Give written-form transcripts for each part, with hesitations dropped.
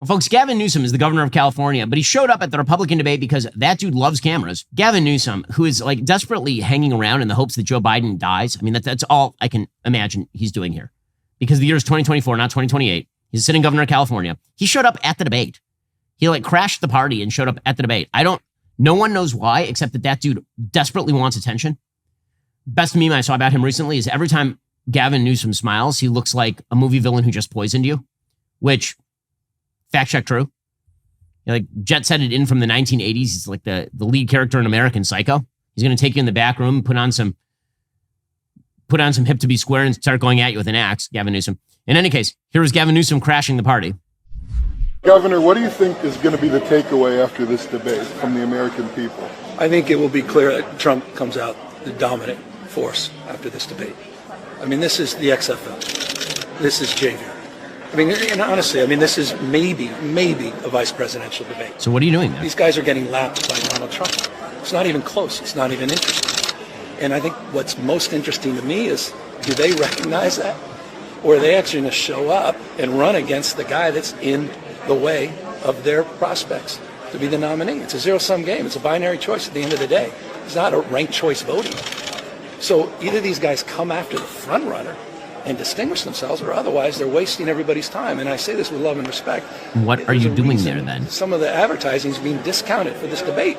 Well, folks, Gavin Newsom is the governor of California, but he showed up at the Republican debate because that dude loves cameras. Gavin Newsom, who is like desperately hanging around in the hopes that Joe Biden dies. I mean, that's all I can imagine he's doing here, because the year is 2024, not 2028. He's a sitting governor of California. He showed up at the debate. He like crashed the party and showed up at the debate. No one knows why, except that dude desperately wants attention. Best meme I saw about him recently is every time Gavin Newsom smiles, he looks like a movie villain who just poisoned you, which, fact check, true. Like jet set it in from the 1980s. He's like the lead character in American Psycho. He's going to take you in the back room, put on some hip to be square and start going at you with an axe, Gavin Newsom. In any case, here was Gavin Newsom crashing the party. Governor, what do you think is going to be the takeaway after this debate from the American people? I think it will be clear that Trump comes out the dominant force after this debate. I mean, this is the XFL. This is JV. I mean, and honestly, this is maybe a vice presidential debate. So what are you doing there? These guys are getting lapped by Donald Trump. It's not even close. It's not even interesting. And I think what's most interesting to me is, do they recognize that? Or are they actually going to show up and run against the guy that's in the way of their prospects to be the nominee? It's a zero-sum game. It's a binary choice at the end of the day. It's not a ranked choice voting. So either these guys come after the front runner and distinguish themselves, or otherwise they're wasting everybody's time. And I say this with love and respect. What are you doing there then? Some of the advertising is being discounted for this debate.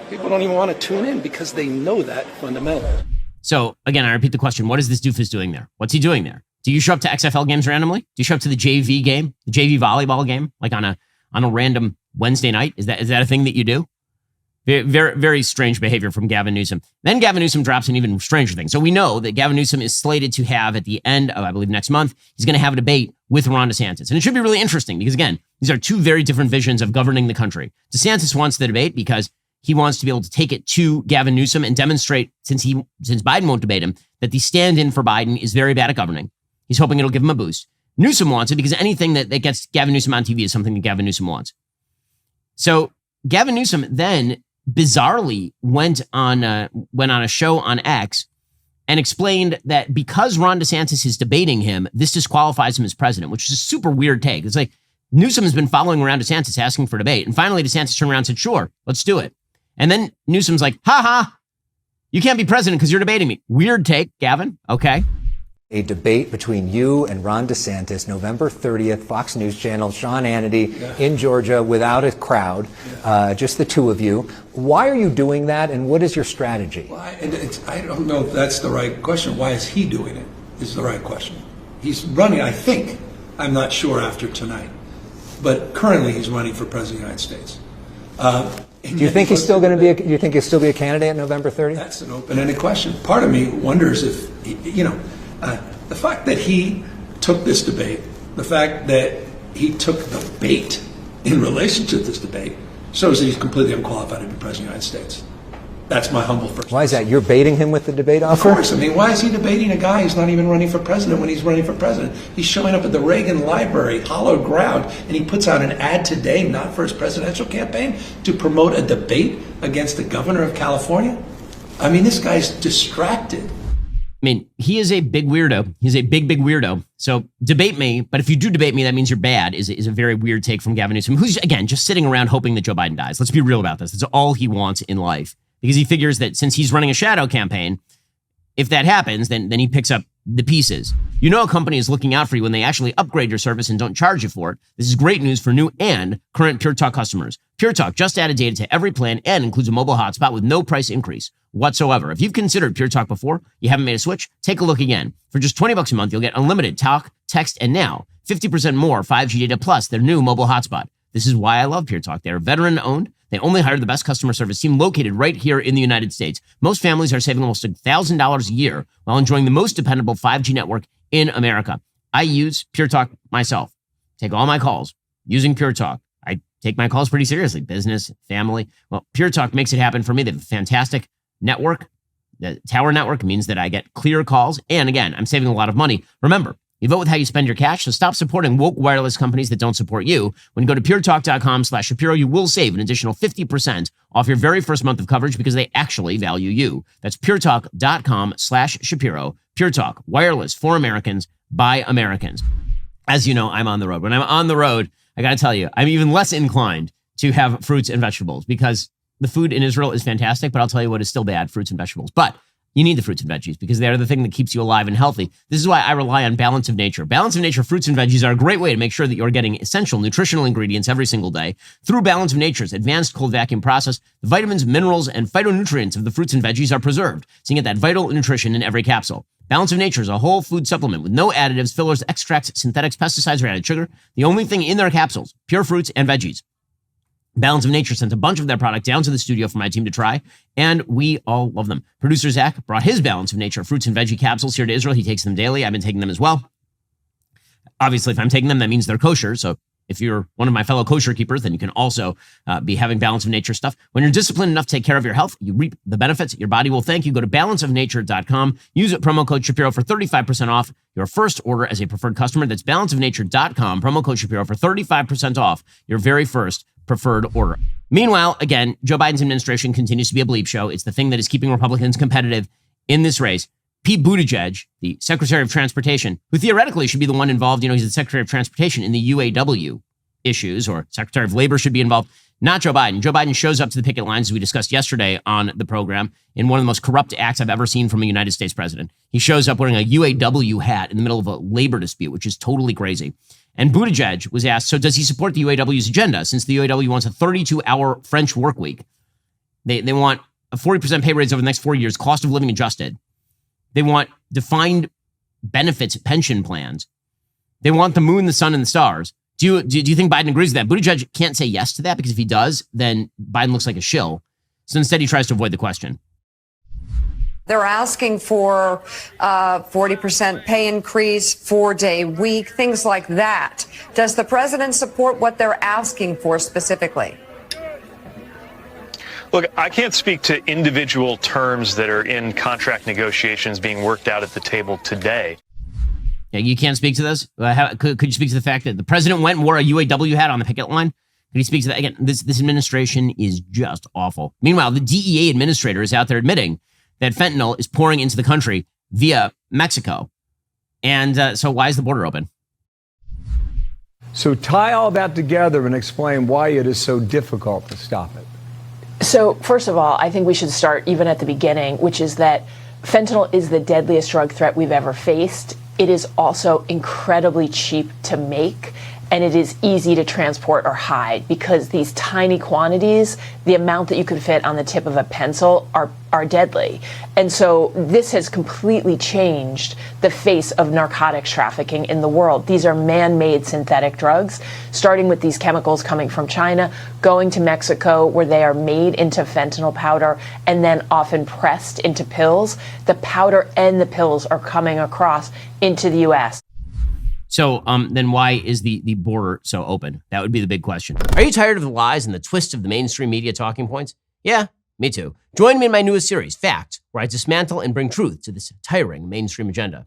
People don't even want to tune in because they know that fundamentally. So again, I repeat the question. What is this doofus doing there? What's he doing there? Do you show up to XFL games randomly? Do you show up to the JV game, the JV volleyball game, like on a random Wednesday night? Is that a thing that you do? Very, very, very strange behavior from Gavin Newsom. Then Gavin Newsom drops an even stranger thing. So we know that Gavin Newsom is slated to have at the end of, I believe, next month, he's going to have a debate with Ron Desantis. And it should be really interesting because, again, these are two very different visions of governing the country. Desantis wants the debate because he wants to be able to take it to Gavin Newsom and demonstrate, since Biden won't debate him, that the stand-in for Biden is very bad at governing. He's hoping it'll give him a boost. Newsom wants it because anything that gets Gavin Newsom on TV is something that Gavin Newsom wants. So Gavin Newsom then bizarrely went on a show on X and explained that because Ron DeSantis is debating him, this disqualifies him as president, which is a super weird take. It's like Newsom has been following around DeSantis asking for debate. And finally, DeSantis turned around and said, sure, let's do it. And then Newsom's like, you can't be president because you're debating me. Weird take, Gavin. Okay. A debate between you and Ron DeSantis, November 30th, Fox News Channel, Sean Hannity in Georgia without a crowd, just the two of you. Why are you doing that, and what is your strategy? Well, I don't know if that's the right question. Why is he doing it is the right question. He's running, I think, I'm not sure after tonight, but currently he's running for president of the United States. Do you think he's still going to be? Do you think he'll still be a candidate on November 30th? That's an open-ended question. Part of me wonders if, the fact that he took this debate, the fact that he took the bait in relation to this debate, shows that he's completely unqualified to be president of the United States. That's my humble first. Why is that? You're baiting him with the debate offer? Of course. Why is he debating a guy who's not even running for president when he's running for president? He's showing up at the Reagan Library, hallowed ground, and he puts out an ad today, not for his presidential campaign, to promote a debate against the governor of California? This guy's distracted. He is a big weirdo. He's a big, big weirdo. So debate me, but if you do debate me, that means you're bad, is a very weird take from Gavin Newsom, who's, again, just sitting around hoping that Joe Biden dies. Let's be real about this. That's all he wants in life. Because he figures that since he's running a shadow campaign, if that happens, then he picks up the pieces. You know a company is looking out for you when they actually upgrade your service and don't charge you for it. This is great news for new and current Pure Talk customers. Pure Talk just added data to every plan and includes a mobile hotspot with no price increase whatsoever. If you've considered Pure Talk before, you haven't made a switch, take a look again. For just $20 a month, you'll get unlimited talk, text, and now 50% more 5G data plus their new mobile hotspot. This is why I love Pure Talk. They're veteran-owned. They only hire the best customer service team located right here in the United States. Most families are saving almost $1,000 a year while enjoying the most dependable 5G network in America. I use Pure Talk myself. Take all my calls using Pure Talk. I take my calls pretty seriously. Business, family. Well, Pure Talk makes it happen for me. They have a fantastic network. The tower network means that I get clear calls. And again, I'm saving a lot of money. Remember, you vote with how you spend your cash, so stop supporting woke wireless companies that don't support you. When you go to puretalk.com/Shapiro, you will save an additional 50% off your very first month of coverage because they actually value you. That's puretalk.com/Shapiro. Pure Talk, wireless for Americans by Americans. As you know, I'm on the road. When I'm on the road, I got to tell you, I'm even less inclined to have fruits and vegetables because the food in Israel is fantastic, but I'll tell you what is still bad, fruits and vegetables. But you need the fruits and veggies because they are the thing that keeps you alive and healthy. This is why I rely on Balance of Nature. Balance of Nature fruits and veggies are a great way to make sure that you're getting essential nutritional ingredients every single day. Through Balance of Nature's advanced cold vacuum process, the vitamins, minerals, and phytonutrients of the fruits and veggies are preserved, so you get that vital nutrition in every capsule. Balance of Nature is a whole food supplement with no additives, fillers, extracts, synthetics, pesticides, or added sugar. The only thing in their capsules, pure fruits and veggies. Balance of Nature sent a bunch of their product down to the studio for my team to try, and we all love them. Producer Zach brought his Balance of Nature fruits and veggie capsules here to Israel. He takes them daily. I've been taking them as well. Obviously, if I'm taking them, that means they're kosher. So if you're one of my fellow kosher keepers, then you can also be having Balance of Nature stuff. When you're disciplined enough to take care of your health, you reap the benefits. Your body will thank you. Go to balanceofnature.com. Use promo code Shapiro for 35% off your first order as a preferred customer. That's balanceofnature.com. Promo code Shapiro for 35% off your very first preferred order. Meanwhile, again, Joe Biden's administration continues to be a bleep show. It's the thing that is keeping Republicans competitive in this race. Pete Buttigieg, the Secretary of Transportation, who theoretically should be the one involved, he's the Secretary of Transportation in the UAW issues, or Secretary of Labor should be involved, not Joe Biden. Joe Biden shows up to the picket lines, as we discussed yesterday on the program, in one of the most corrupt acts I've ever seen from a United States president. He shows up wearing a UAW hat in the middle of a labor dispute, which is totally crazy. And Buttigieg was asked, so does he support the UAW's agenda, since the UAW wants a 32-hour French work week? They want a 40% pay raise over the next 4 years, cost of living adjusted. They want defined benefits pension plans. They want the moon, the sun, and the stars. Do you think Biden agrees with that? Buttigieg can't say yes to that because if he does, then Biden looks like a shill. So instead, he tries to avoid the question. They're asking for 40% pay increase, 4-day week, things like that. Does the president support what they're asking for specifically? Look, I can't speak to individual terms that are in contract negotiations being worked out at the table today. Yeah, you can't speak to this? Could you speak to the fact that the president went and wore a UAW hat on the picket line? Could he speak to that? Again, this administration is just awful. Meanwhile, the DEA administrator is out there admitting that fentanyl is pouring into the country via Mexico. And so why is the border open? So tie all that together and explain why it is so difficult to stop it. So first of all, I think we should start even at the beginning, which is that fentanyl is the deadliest drug threat we've ever faced. It is also incredibly cheap to make, and it is easy to transport or hide because these tiny quantities, the amount that you could fit on the tip of a pencil, are deadly. And so this has completely changed the face of narcotics trafficking in the world. These are man-made synthetic drugs, starting with these chemicals coming from China, going to Mexico, where they are made into fentanyl powder and then often pressed into pills. The powder and the pills are coming across into the U.S. So then why is the border so open? That would be the big question. Are you tired of the lies and the twist of the mainstream media talking points? Yeah, me too. Join me in my newest series, Fact, where I dismantle and bring truth to this tiring mainstream agenda.